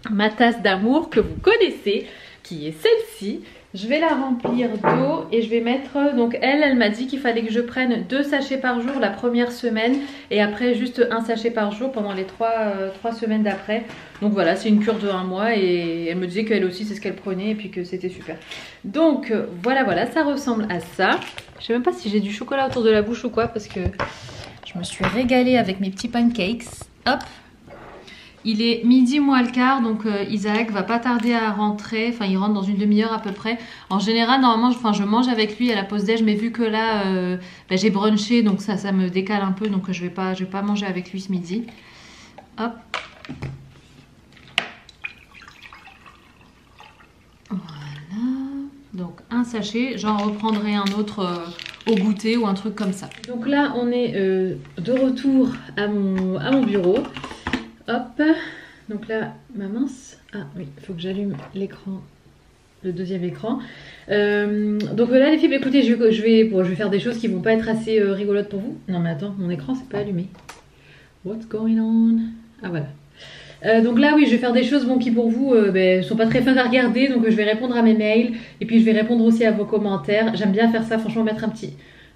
ma tasse d'amour que vous connaissez, qui est celle-ci. Je vais la remplir d'eau et je vais mettre, donc elle m'a dit qu'il fallait que je prenne 2 sachets par jour la première semaine et après juste 1 sachet par jour pendant les 3 semaines d'après. Donc voilà, c'est une cure de 1 mois et elle me disait qu'elle aussi c'est ce qu'elle prenait et puis que c'était super. Donc voilà, ça ressemble à ça. Je sais même pas si j'ai du chocolat autour de la bouche ou quoi parce que je me suis régalée avec mes petits pancakes. Hop! Il est midi moins le quart, donc Isaac va pas tarder à rentrer, enfin il rentre dans une demi-heure à peu près. En général normalement je mange avec lui à la pause déj, mais vu que là j'ai brunché donc ça me décale un peu, donc je vais pas manger avec lui ce midi. Hop. Voilà, donc un sachet, j'en reprendrai un autre au goûter ou un truc comme ça. Donc là on est de retour à mon bureau. Hop, donc là ma mince, ah oui, il faut que j'allume l'écran, le deuxième écran. Donc là les filles, écoutez, je vais faire des choses qui vont pas être assez rigolotes pour vous. Non mais attends, mon écran c'est pas allumé. What's going on? Ah voilà. Donc là oui, je vais faire des choses qui pour vous sont pas très fun à regarder, donc je vais répondre à mes mails et puis je vais répondre aussi à vos commentaires. J'aime bien faire ça, franchement, mettre un petit...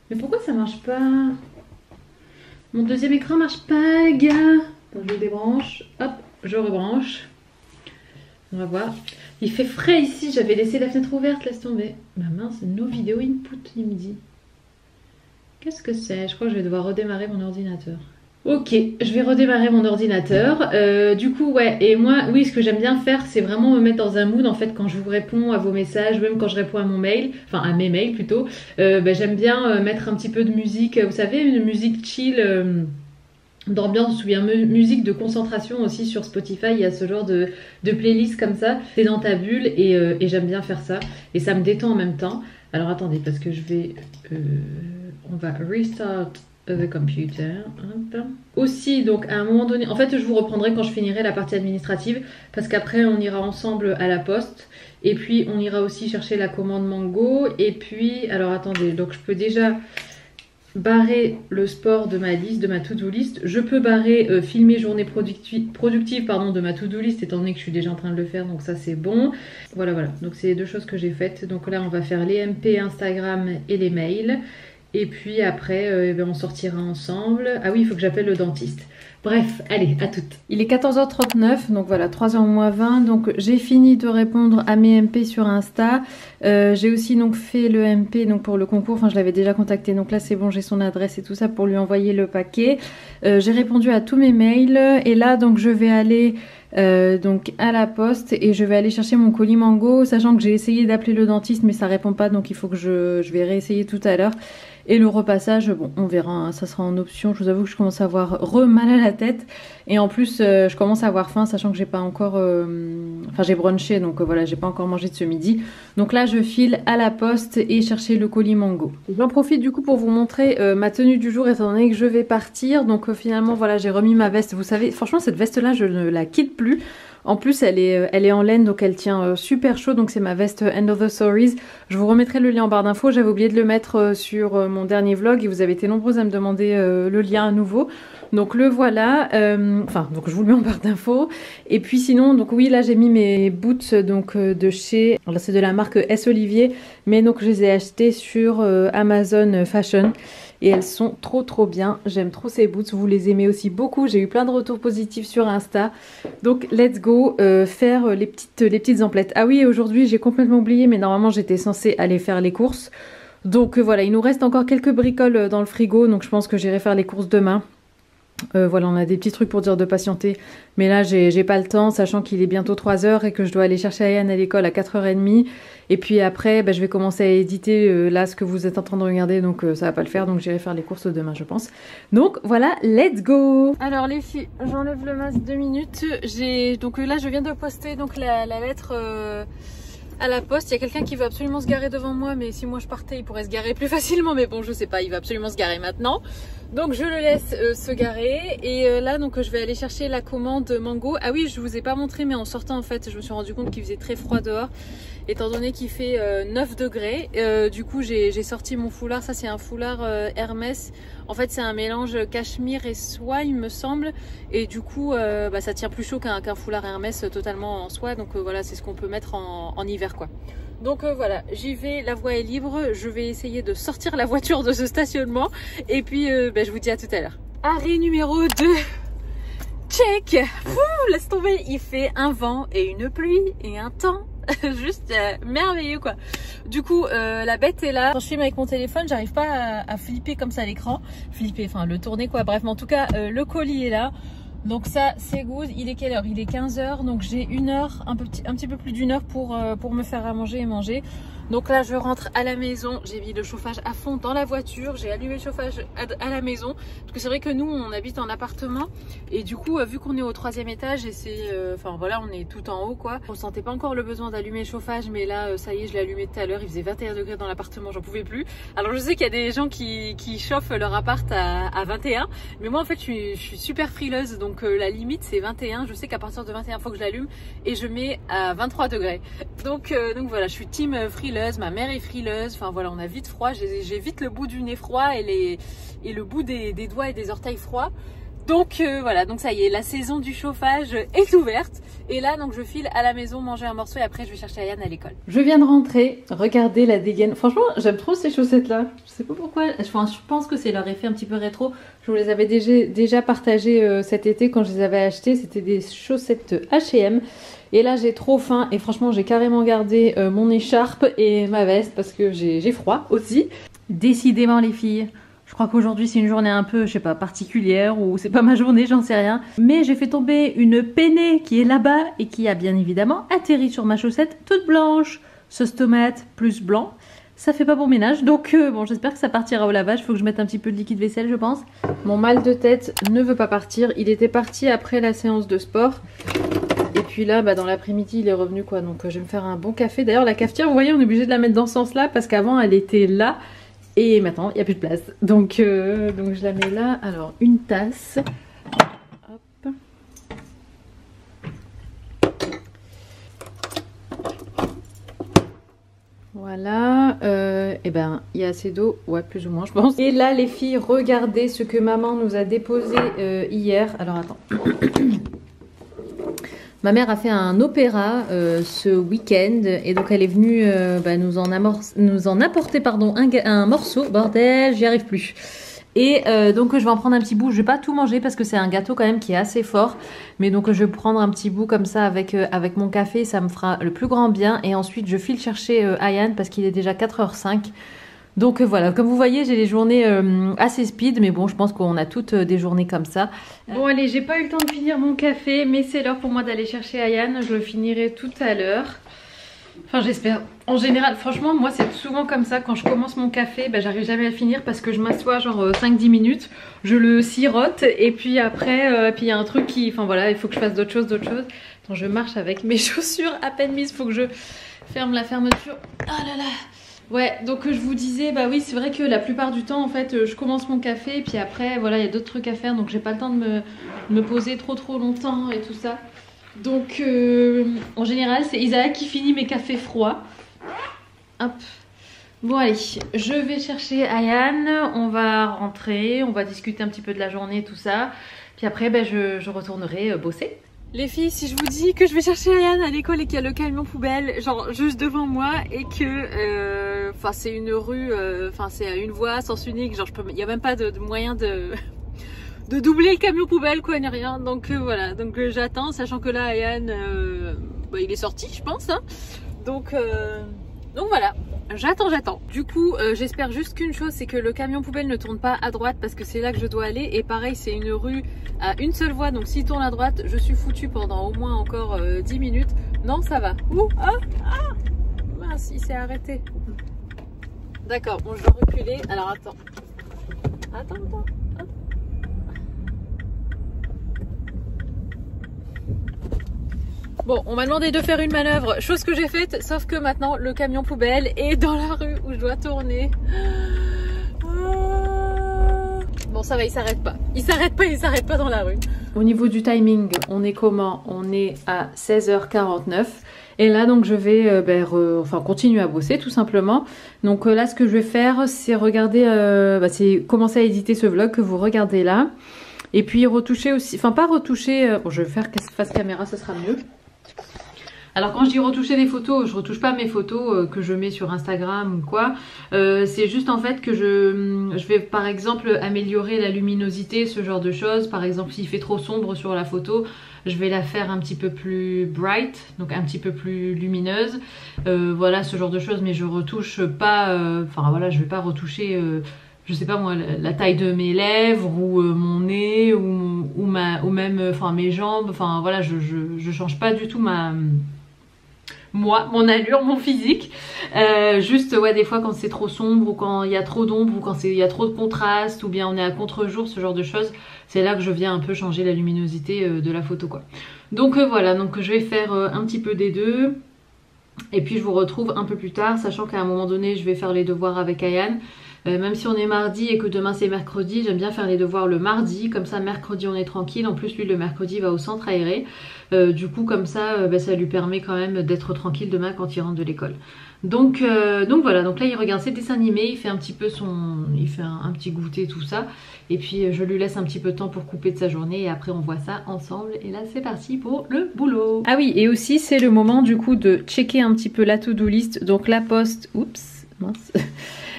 Mais pourquoi ça marche pas? Mon deuxième écran marche pas les gars. Donc je débranche, hop, je rebranche. On va voir. Il fait frais ici, j'avais laissé la fenêtre ouverte, laisse tomber. Ma mince, no vidéo input, il me dit. Qu'est-ce que c'est? Je crois que je vais devoir redémarrer mon ordinateur. Ok, je vais redémarrer mon ordinateur. Du coup, ouais, et moi, oui, ce que j'aime bien faire, c'est vraiment me mettre dans un mood, en fait, quand je vous réponds à vos messages, même quand je réponds à mon mail, enfin à mes mails plutôt, j'aime bien mettre un petit peu de musique, vous savez, une musique chill... d'ambiance ou bien musique de concentration aussi sur Spotify. Il y a ce genre de playlist comme ça, t'es dans ta bulle et j'aime bien faire ça et ça me détend en même temps. Alors attendez, parce que je vais on va restart the computer. Hop. Aussi, donc à un moment donné, en fait je vous reprendrai quand je finirai la partie administrative, parce qu'après on ira ensemble à la poste et puis on ira aussi chercher la commande mango. Et puis alors attendez, donc je peux déjà barrer le sport de ma liste, de ma to-do list. Je peux barrer filmer journée productive pardon, de ma to-do list, étant donné que je suis déjà en train de le faire, donc ça c'est bon. Voilà, donc c'est les 2 choses que j'ai faites. Donc là on va faire les MP Instagram et les mails. Et puis après on sortira ensemble. Ah oui, il faut que j'appelle le dentiste. Bref, allez, à toutes. Il est 14h39, donc voilà, 3h moins 20. Donc j'ai fini de répondre à mes MP sur Insta. J'ai aussi donc fait le MP donc pour le concours, enfin je l'avais déjà contacté. Donc là c'est bon, j'ai son adresse et tout ça pour lui envoyer le paquet. J'ai répondu à tous mes mails. Et là donc je vais aller donc à la poste et je vais aller chercher mon colis mango. Sachant que j'ai essayé d'appeler le dentiste mais ça répond pas, donc il faut que je vais réessayer tout à l'heure. Et le repassage, bon, on verra, hein, ça sera en option. Je vous avoue que je commence à avoir mal à la tête. Et en plus, je commence à avoir faim, sachant que j'ai pas encore... Enfin, j'ai brunché, donc voilà, j'ai pas encore mangé de ce midi. Donc là, je file à la poste et chercher le colis mango. J'en profite du coup pour vous montrer ma tenue du jour, étant donné que je vais partir. Donc finalement, voilà, j'ai remis ma veste. Vous savez, franchement, cette veste-là, je ne la quitte plus. En plus elle est en laine donc elle tient super chaud, donc c'est ma veste End of the Stories. Je vous remettrai le lien en barre d'infos, j'avais oublié de le mettre sur mon dernier vlog et vous avez été nombreux à me demander le lien à nouveau. Donc le voilà, donc je vous le mets en barre d'infos. Et puis sinon, donc oui là j'ai mis mes boots donc de chez, là c'est de la marque S. Olivier, mais donc je les ai achetés sur Amazon Fashion. Et elles sont trop bien, j'aime trop ces boots, vous les aimez aussi beaucoup, j'ai eu plein de retours positifs sur Insta. Donc let's go faire les petites emplettes. Ah oui, aujourd'hui j'ai complètement oublié, mais normalement j'étais censée aller faire les courses. Donc voilà, il nous reste encore quelques bricoles dans le frigo, donc je pense que j'irai faire les courses demain. Voilà, on a des petits trucs pour dire de patienter, mais là j'ai pas le temps, sachant qu'il est bientôt 3 h et que je dois aller chercher Ayane à l'école à 4 h 30. Et puis après je vais commencer à éditer là ce que vous êtes en train de regarder, donc ça va pas le faire, donc j'irai faire les courses demain je pense. Donc voilà, let's go. Alors les filles, j'enlève le masque 2 minutes. Donc là je viens de poster donc la lettre à la poste. Il y a quelqu'un qui veut absolument se garer devant moi, mais si moi je partais il pourrait se garer plus facilement, mais bon je sais pas, il va absolument se garer maintenant. Donc je le laisse se garer et là donc je vais aller chercher la commande mango. Ah oui, je vous ai pas montré, mais en sortant en fait je me suis rendu compte qu'il faisait très froid dehors étant donné qu'il fait 9 degrés. Du coup j'ai sorti mon foulard, ça c'est un foulard Hermès. En fait c'est un mélange cachemire et soie il me semble, et du coup ça tient plus chaud qu'un foulard Hermès totalement en soie, donc voilà, c'est ce qu'on peut mettre en hiver quoi. Donc voilà, j'y vais, la voie est libre, je vais essayer de sortir la voiture de ce stationnement et puis je vous dis à tout à l'heure. Arrêt numéro 2, check. Laisse tomber, il fait un vent et une pluie et un temps juste merveilleux quoi. Du coup la bête est là. Quand je filme avec mon téléphone j'arrive pas à flipper comme ça à l'écran, enfin le tourner quoi, bref, mais en tout cas le colis est là. Donc ça c'est good. Il est quelle heure? Il est 15 h, donc j'ai 1 heure, un petit peu plus d'1 heure pour me faire à manger et manger. Donc là je rentre à la maison, j'ai mis le chauffage à fond dans la voiture, j'ai allumé le chauffage à la maison, parce que c'est vrai que nous on habite en appartement et du coup vu qu'on est au 3e étage et c'est enfin voilà, on est tout en haut quoi, on sentait pas encore le besoin d'allumer le chauffage, mais là ça y est, je l'ai allumé tout à l'heure, il faisait 21 degrés dans l'appartement, j'en pouvais plus. Alors je sais qu'il y a des gens qui chauffent leur appart à 21, mais moi en fait je suis super frileuse, donc la limite c'est 21, je sais qu'à partir de 21 faut que je l'allume et je mets à 23 degrés. Donc voilà, je suis team frileuse. Ma mère est frileuse, enfin voilà, on a vite froid, j'ai vite le bout du nez froid et le bout des doigts et des orteils froids. Donc voilà, donc ça y est, la saison du chauffage est ouverte. Et là donc je file à la maison manger un morceau et après je vais chercher Ayane à l'école. Je viens de rentrer, regardez la dégaine. Franchement j'aime trop ces chaussettes là. Je sais pas pourquoi, je pense que c'est leur effet un petit peu rétro. Je vous les avais déjà partagées cet été quand je les avais achetées. C'était des chaussettes H&M. Et là j'ai trop faim et franchement j'ai carrément gardé mon écharpe et ma veste parce que j'ai froid aussi. Décidément les filles, je crois qu'aujourd'hui c'est une journée un peu, je sais pas, particulière, ou c'est pas ma journée, j'en sais rien. Mais j'ai fait tomber une peinée qui est là-bas et qui a bien évidemment atterri sur ma chaussette toute blanche. Sauce tomate plus blanc, ça fait pas bon ménage. Donc bon, j'espère que ça partira au lavage. Faut que je mette un petit peu de liquide vaisselle je pense. Mon mal de tête ne veut pas partir. Il était parti après la séance de sport. Et puis là, dans l'après-midi, il est revenu quoi. Donc je vais me faire un bon café. D'ailleurs, la cafetière, vous voyez, on est obligé de la mettre dans ce sens-là parce qu'avant, elle était là. Et maintenant, il n'y a plus de place. Donc je la mets là. Alors, une tasse. Hop. Voilà. Et ben, il y a assez d'eau. Ouais, plus ou moins, je pense. Et là, les filles, regardez ce que maman nous a déposé hier. Alors, attends. Ma mère a fait un opéra ce week-end et donc elle est venue nous en apporter un morceau. Bordel, j'y arrive plus. Et donc je vais en prendre un petit bout. Je vais pas tout manger parce que c'est un gâteau quand même qui est assez fort. Mais donc je vais prendre un petit bout comme ça avec mon café. Ça me fera le plus grand bien. Et ensuite je file chercher Ayane parce qu'il est déjà 4 h 05. Donc voilà, comme vous voyez, j'ai des journées assez speed, mais bon, je pense qu'on a toutes des journées comme ça. Bon allez, j'ai pas eu le temps de finir mon café, mais c'est l'heure pour moi d'aller chercher Ayane. Je le finirai tout à l'heure. Enfin, j'espère. En général, franchement, moi c'est souvent comme ça. Quand je commence mon café, j'arrive jamais à le finir parce que je m'assois genre 5-10 minutes. Je le sirote et puis après, puis il y a un truc qui... Enfin voilà, il faut que je fasse d'autres choses. Attends, je marche avec mes chaussures à peine mises. Faut que je ferme la fermeture. Oh là là. Ouais, donc je vous disais, oui, c'est vrai que la plupart du temps, en fait, je commence mon café, et puis après, voilà, il y a d'autres trucs à faire, donc j'ai pas le temps de me poser trop longtemps et tout ça. Donc en général c'est Isaac qui finit mes cafés froids. Hop. Bon allez, je vais chercher Ayane, on va rentrer, on va discuter un petit peu de la journée, tout ça. Puis après je retournerai bosser. Les filles, si je vous dis que je vais chercher Ayane à l'école et qu'il y a le camion poubelle genre juste devant moi et que c'est une rue, c'est une voie à sens unique, genre il n'y a même pas de moyen de doubler le camion poubelle quoi, ni rien. Donc voilà, donc j'attends, sachant que là Ayane il est sorti je pense hein. Donc voilà, j'attends. Du coup j'espère juste qu'une chose, c'est que le camion poubelle ne tourne pas à droite parce que c'est là que je dois aller. Et pareil, c'est une rue à une seule voie, donc s'il tourne à droite je suis foutue pendant au moins encore 10 minutes. Non, ça va. Ouh, mince, il s'est arrêté. D'accord, bon je dois reculer. Alors attends. Hop. Bon, on m'a demandé de faire une manœuvre, chose que j'ai faite, sauf que maintenant le camion poubelle est dans la rue où je dois tourner. Bon, ça va, il s'arrête pas. Il s'arrête pas dans la rue. Au niveau du timing, on est comment? On est à 16h49. Et là, donc, je vais continuer à bosser tout simplement. Donc là, ce que je vais faire, c'est regarder, c'est commencer à éditer ce vlog que vous regardez là. Et puis retoucher aussi, enfin pas retoucher, bon, je vais faire face caméra, ça sera mieux. Alors quand je dis retoucher des photos, je retouche pas mes photos que je mets sur Instagram ou quoi. C'est juste en fait que je vais par exemple améliorer la luminosité, ce genre de choses. Par exemple s'il fait trop sombre sur la photo, je vais la faire un petit peu plus bright, donc un petit peu plus lumineuse. Voilà ce genre de choses, mais je retouche pas, je vais pas retoucher... je sais pas moi, la taille de mes lèvres ou mon nez ou même mes jambes. Enfin voilà, je change pas du tout mon allure, mon physique. Juste ouais, des fois quand c'est trop sombre ou quand il y a trop d'ombre ou quand il y a trop de contraste ou bien on est à contre-jour, ce genre de choses, c'est là que je viens un peu changer la luminosité de la photo quoi. Donc voilà, donc je vais faire un petit peu des deux. Et puis je vous retrouve un peu plus tard, sachant qu'à un moment donné je vais faire les devoirs avec Ayane. Même si on est mardi et que demain c'est mercredi, j'aime bien faire les devoirs le mardi, comme ça mercredi on est tranquille. En plus lui le mercredi va au centre aéré, du coup comme ça ça lui permet quand même d'être tranquille demain quand il rentre de l'école. Donc voilà, donc là il regarde ses dessins animés, il fait un petit peu un petit goûter tout ça. Et puis je lui laisse un petit peu de temps pour couper de sa journée et après on voit ça ensemble. Et là c'est parti pour le boulot. Ah oui, et aussi c'est le moment du coup de checker un petit peu la to-do list. Donc la poste, oups, mince.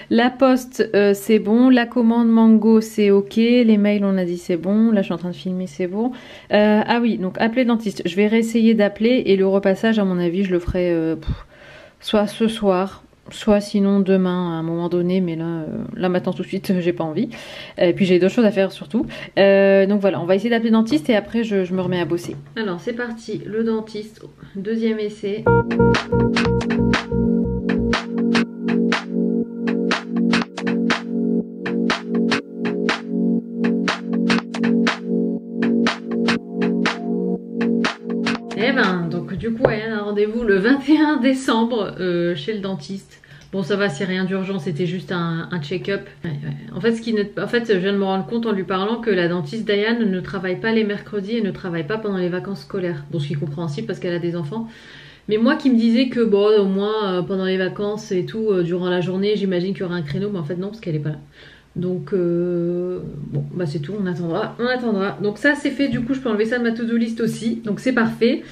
La poste c'est bon, la commande Mango c'est ok, les mails on a dit c'est bon, là je suis en train de filmer c'est bon. Ah oui, donc appeler le dentiste, je vais réessayer d'appeler et le repassage à mon avis je le ferai soit ce soir, soit sinon demain à un moment donné, mais là maintenant tout de suite j'ai pas envie. Et puis j'ai d'autres choses à faire surtout. Donc voilà, on va essayer d'appeler le dentiste et après je me remets à bosser. Alors c'est parti, le dentiste, deuxième essai. Donc du coup Ayane a un rendez-vous le 21 décembre chez le dentiste. Bon ça va, c'est rien d'urgent, c'était juste un check-up. En fait, je viens de me rendre compte en lui parlant que la dentiste d'Ayane ne travaille pas les mercredis et ne travaille pas pendant les vacances scolaires. Bon, ce qui est compréhensible parce qu'elle a des enfants. Mais moi qui me disais que bon, au moins pendant les vacances et tout, durant la journée, j'imagine qu'il y aura un créneau, mais en fait non, parce qu'elle est pas là. Donc bon bah c'est tout, on attendra. Donc ça c'est fait, du coup je peux enlever ça de ma to-do list aussi, donc c'est parfait.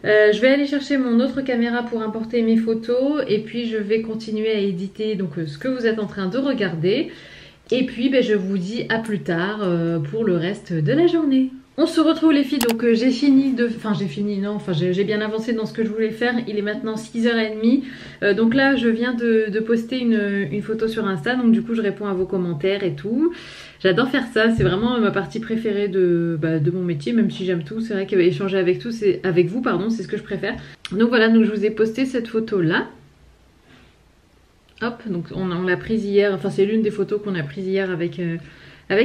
Je vais aller chercher mon autre caméra pour importer mes photos et puis je vais continuer à éditer donc ce que vous êtes en train de regarder. Et puis je vous dis à plus tard pour le reste de la journée. On se retrouve les filles, donc j'ai fini j'ai bien avancé dans ce que je voulais faire. Il est maintenant 6h30, donc là je viens de poster une photo sur Insta, donc du coup je réponds à vos commentaires et tout. J'adore faire ça, c'est vraiment ma partie préférée de mon métier, même si j'aime tout. C'est vrai qu'échanger avec vous, c'est ce que je préfère. Donc voilà, donc je vous ai posté cette photo là. Hop, donc on l'a prise hier, enfin c'est l'une des photos qu'on a prises hier avec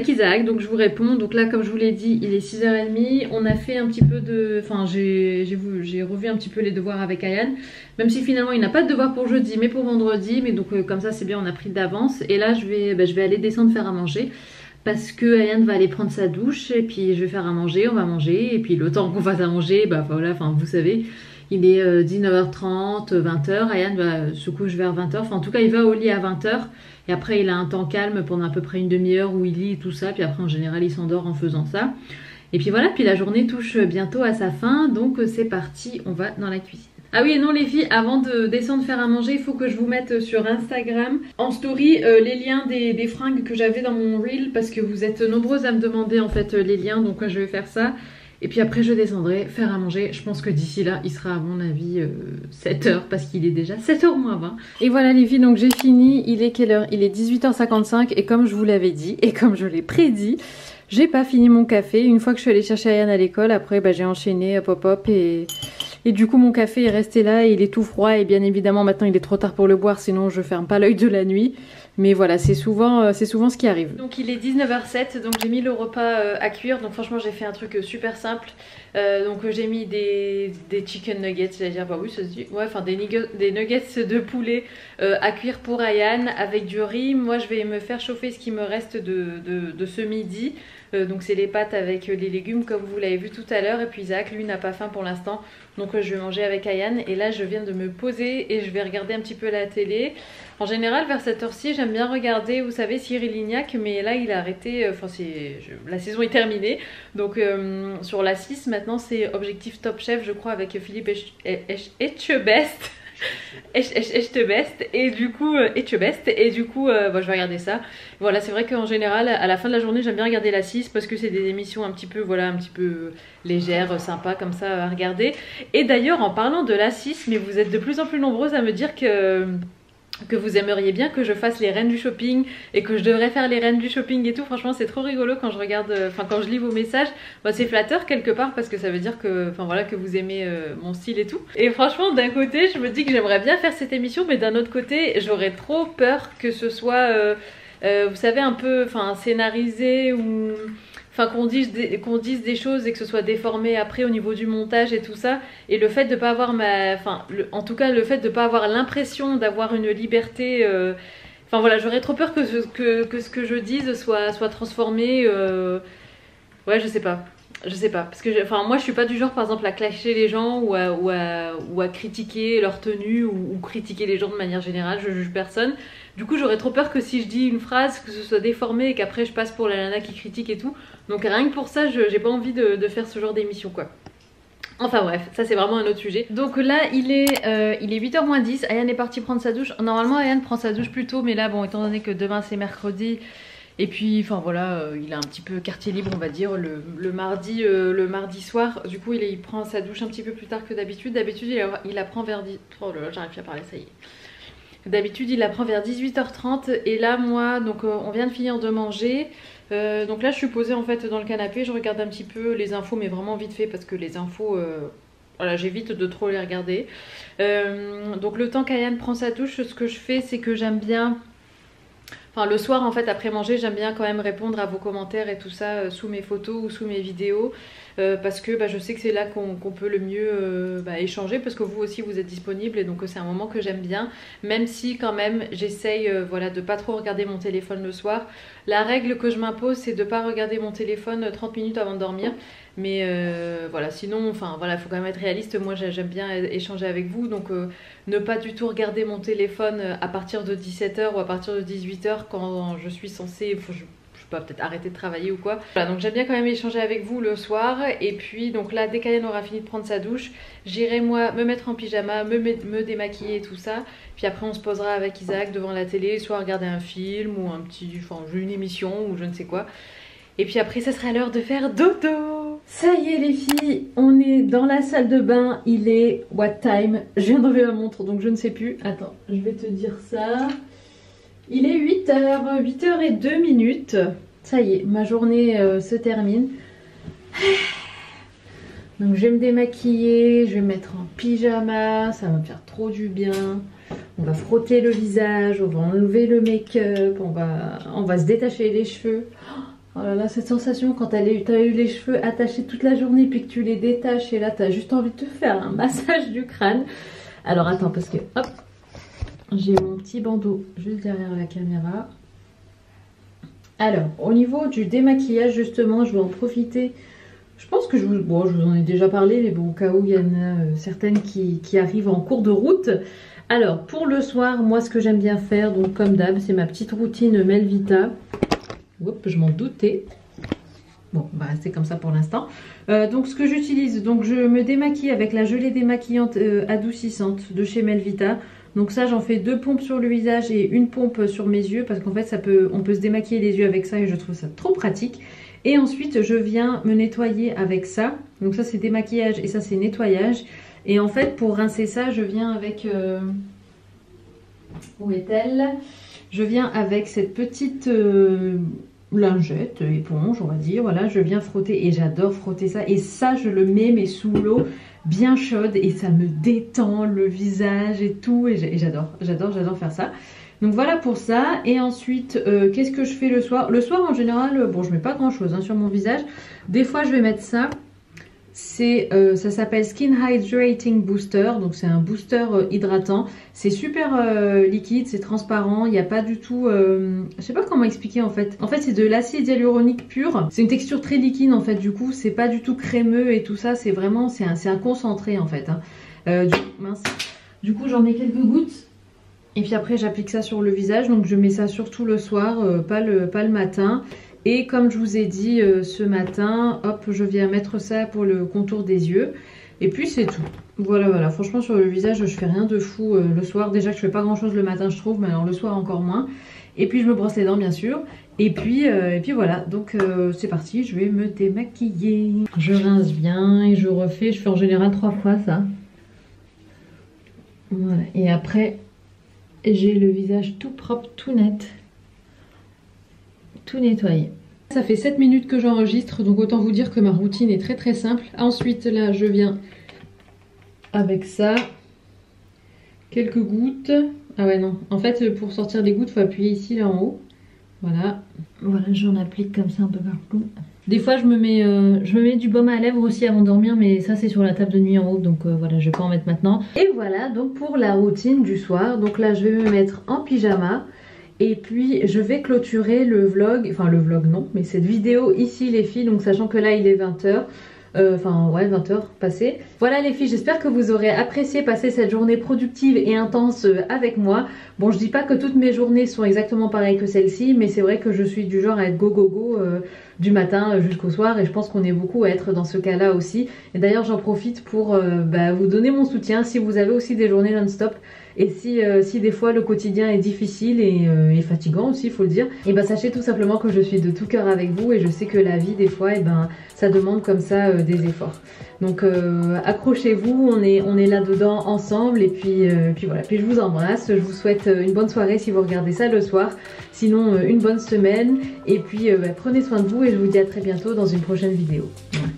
Isaac. Donc je vous réponds, donc là comme je vous l'ai dit il est 6h30, on a fait un petit peu de, j'ai revu un petit peu les devoirs avec Ayane, même si finalement il n'a pas de devoir pour jeudi mais pour vendredi, mais donc comme ça c'est bien, on a pris d'avance. Et là je vais aller descendre faire à manger parce que Ayane va aller prendre sa douche et puis je vais faire à manger, on va manger et puis le temps qu'on fasse à manger, bah voilà, enfin vous savez, il est 19h30, 20h, Ayane va se couche vers 20h, enfin en tout cas il va au lit à 20h et après il a un temps calme pendant à peu près une demi-heure où il lit et tout ça, puis après en général il s'endort en faisant ça. Et puis voilà, puis la journée touche bientôt à sa fin, donc c'est parti, on va dans la cuisine. Ah oui et non les filles, avant de descendre faire à manger, il faut que je vous mette sur Instagram en story les liens des fringues que j'avais dans mon reel parce que vous êtes nombreuses à me demander en fait les liens, donc je vais faire ça. Et puis après je descendrai faire à manger, je pense que d'ici là il sera à mon avis 7h parce qu'il est déjà 7h moins 20. Et voilà les filles, donc j'ai fini, il est quelle heure? Il est 18h55 et comme je vous l'avais dit et comme je l'ai prédit, j'ai pas fini mon café. Une fois que je suis allée chercher Ayane à l'école, après bah, j'ai enchaîné hop hop hop et du coup mon café est resté là et il est tout froid et bien évidemment maintenant il est trop tard pour le boire sinon je ferme pas l'œil de la nuit. Mais voilà, c'est souvent ce qui arrive. Donc il est 19h07, donc j'ai mis le repas à cuire. Donc franchement j'ai fait un truc super simple. Donc j'ai mis des chicken nuggets, j'allais dire, bah oui ça se dit. Ouais, enfin des nuggets de poulet à cuire pour Ayane avec du riz. Moi je vais me faire chauffer ce qui me reste de ce midi. Donc c'est les pâtes avec les légumes comme vous l'avez vu tout à l'heure. Et puis Isaac lui n'a pas faim pour l'instant. Donc je vais manger avec Ayane. Et là je viens de me poser et je vais regarder un petit peu la télé. En général vers cette heure-ci j'aime bien regarder, vous savez, Cyril Lignac. Mais là il a arrêté, enfin la saison est terminée. Donc sur la 6 maintenant c'est Objectif Top Chef je crois avec Philippe Etchebest. Et du coup bah, je vais regarder ça. Voilà, c'est vrai qu'en général à la fin de la journée j'aime bien regarder la 6 parce que c'est des émissions un petit peu voilà, un petit peu légères, sympas comme ça à regarder. Et d'ailleurs en parlant de la 6, mais vous êtes de plus en plus nombreuses à me dire que vous aimeriez bien que je fasse les reines du shopping et que je devrais faire les reines du shopping et tout. Franchement c'est trop rigolo quand je regarde, enfin quand je lis vos messages, bah, c'est flatteur quelque part parce que ça veut dire que, enfin voilà, que vous aimez mon style et tout. Et franchement d'un côté je me dis que j'aimerais bien faire cette émission, mais d'un autre côté j'aurais trop peur que ce soit vous savez un peu enfin scénarisé ou enfin qu'on dise des choses et que ce soit déformé après au niveau du montage et tout ça. Et le fait de pas avoir en tout cas le fait de pas avoir l'impression d'avoir une liberté, enfin voilà, j'aurais trop peur que ce que je dise soit transformé, ouais je sais pas. Je sais pas, parce que enfin moi je suis pas du genre par exemple à clasher les gens ou à critiquer leur tenue ou critiquer les gens de manière générale, je juge personne. Du coup j'aurais trop peur que si je dis une phrase que ce soit déformé et qu'après je passe pour la nana qui critique et tout. Donc rien que pour ça j'ai pas envie de faire ce genre d'émission quoi. Enfin bref, ça c'est vraiment un autre sujet. Donc là il est 8h moins 10, Ayane est partie prendre sa douche. Normalement Ayane prend sa douche plus tôt, mais là bon étant donné que demain c'est mercredi, et puis enfin voilà, il a un petit peu quartier libre on va dire le mardi soir. Du coup il prend sa douche un petit peu plus tard que d'habitude. D'habitude il la prend vers 10... Oh là là, j'arrive plus à parler, ça y est. D'habitude il la prend vers 18h30 et là moi donc on vient de finir de manger. Donc là je suis posée en fait dans le canapé, je regarde un petit peu les infos mais vraiment vite fait parce que les infos voilà, j'évite de trop les regarder. Donc le temps qu'Ayane prend sa douche, ce que je fais c'est que j'aime bien, enfin le soir en fait après manger j'aime bien quand même répondre à vos commentaires et tout ça sous mes photos ou sous mes vidéos. Parce que bah, je sais que c'est là qu'on peut le mieux échanger parce que vous aussi vous êtes disponible et donc c'est un moment que j'aime bien, même si quand même j'essaye voilà, de pas trop regarder mon téléphone le soir. La règle que je m'impose c'est de pas regarder mon téléphone 30 minutes avant de dormir, mais voilà, sinon enfin voilà, faut quand même être réaliste. Moi j'aime bien échanger avec vous, donc ne pas du tout regarder mon téléphone à partir de 17h ou à partir de 18h quand je suis censée, peut-être arrêter de travailler ou quoi. Voilà, donc j'aime bien quand même échanger avec vous le soir. Et puis donc là dès qu'Ayane aura fini de prendre sa douche, j'irai moi me mettre en pyjama, me démaquiller et tout ça. Puis après on se posera avec Isaac devant la télé, soit regarder un film ou une émission ou je ne sais quoi. Et puis après ça sera l'heure de faire dodo. Ça y est les filles, on est dans la salle de bain. Il est what time? Je viens d'enlever la montre donc je ne sais plus. Attends, je vais te dire ça. Il est 8h, 8h02. Ça y est, ma journée se termine. Donc je vais me démaquiller, je vais me mettre en pyjama, ça va me faire trop du bien. On va frotter le visage, on va enlever le make-up, on va se détacher les cheveux. Oh là là, cette sensation quand t'as eu les cheveux attachés toute la journée puis que tu les détaches et là t'as juste envie de te faire un massage du crâne. Alors attends parce que hop, j'ai mon petit bandeau juste derrière la caméra. Alors, au niveau du démaquillage, justement, je vais en profiter. Je pense que je vous en ai déjà parlé, mais bon, au cas où il y en a certaines qui arrivent en cours de route. Alors, pour le soir, moi, ce que j'aime bien faire, donc comme d'hab, c'est ma petite routine Melvita. Oups, je m'en doutais. Bon, bah c'est comme ça pour l'instant. Donc, ce que j'utilise, donc je me démaquille avec la gelée démaquillante adoucissante de chez Melvita. Donc ça, j'en fais 2 pompes sur le visage et une pompe sur mes yeux parce qu'en fait, on peut se démaquiller les yeux avec ça et je trouve ça trop pratique. Et ensuite, je viens me nettoyer avec ça. Donc ça, c'est démaquillage et ça, c'est nettoyage. Et en fait, pour rincer ça, je viens avec... où est-elle? Je viens avec cette petite lingette, éponge, on va dire. Voilà, je viens frotter et j'adore frotter ça. Et ça, je le mets mais sous l'eau bien chaude et ça me détend le visage et tout. Et j'adore faire ça. Donc voilà pour ça. Et ensuite, qu'est-ce que je fais le soir? Le soir, en général, bon, je mets pas grand-chose hein, sur mon visage. Des fois, je vais mettre ça. Ça s'appelle Skin Hydrating Booster, donc c'est un booster hydratant. C'est super liquide, c'est transparent, il n'y a pas du tout... je sais pas comment expliquer en fait. En fait c'est de l'acide hyaluronique pur. C'est une texture très liquide en fait, du coup c'est pas du tout crémeux et tout ça. C'est vraiment, c'est un concentré en fait. Hein. Du coup j'en mets quelques gouttes. Et puis après j'applique ça sur le visage, donc je mets ça surtout le soir, pas le matin. Et comme je vous ai dit ce matin, hop, je viens mettre ça pour le contour des yeux. Et puis c'est tout. Voilà, franchement sur le visage, je fais rien de fou le soir. Déjà que je fais pas grand chose le matin je trouve, mais alors le soir encore moins. Et puis je me brosse les dents bien sûr. Et puis voilà, donc c'est parti, je vais me démaquiller. Je rince bien et je refais, je fais en général 3 fois ça. Voilà, et après j'ai le visage tout propre, tout net. Tout nettoyer. Ça fait 7 minutes que j'enregistre, donc autant vous dire que ma routine est très simple. Ensuite là je viens avec ça, quelques gouttes. Ah ouais non, en fait pour sortir des gouttes il faut appuyer ici là en haut. Voilà, j'en applique comme ça un peu partout. Des fois je me mets du baume à lèvres aussi avant de dormir, mais ça c'est sur la table de nuit en haut, donc voilà, je vais pas en mettre maintenant. Et voilà donc pour la routine du soir. Donc là je vais me mettre en pyjama. Et puis je vais clôturer le vlog, enfin le vlog non, mais cette vidéo ici les filles, donc sachant que là il est 20h, enfin ouais 20h passé. Voilà les filles, j'espère que vous aurez apprécié passer cette journée productive et intense avec moi. Bon je dis pas que toutes mes journées sont exactement pareilles que celle-ci, mais c'est vrai que je suis du genre à être go du matin jusqu'au soir et je pense qu'on est beaucoup à être dans ce cas là aussi. Et d'ailleurs j'en profite pour vous donner mon soutien si vous avez aussi des journées non-stop. Et si des fois le quotidien est difficile et fatigant aussi, il faut le dire, et sachez tout simplement que je suis de tout cœur avec vous et je sais que la vie des fois, ça demande comme ça des efforts. Donc accrochez-vous, on est là-dedans ensemble et puis voilà. Puis je vous embrasse, je vous souhaite une bonne soirée si vous regardez ça le soir, sinon une bonne semaine et puis prenez soin de vous et je vous dis à très bientôt dans une prochaine vidéo. Voilà.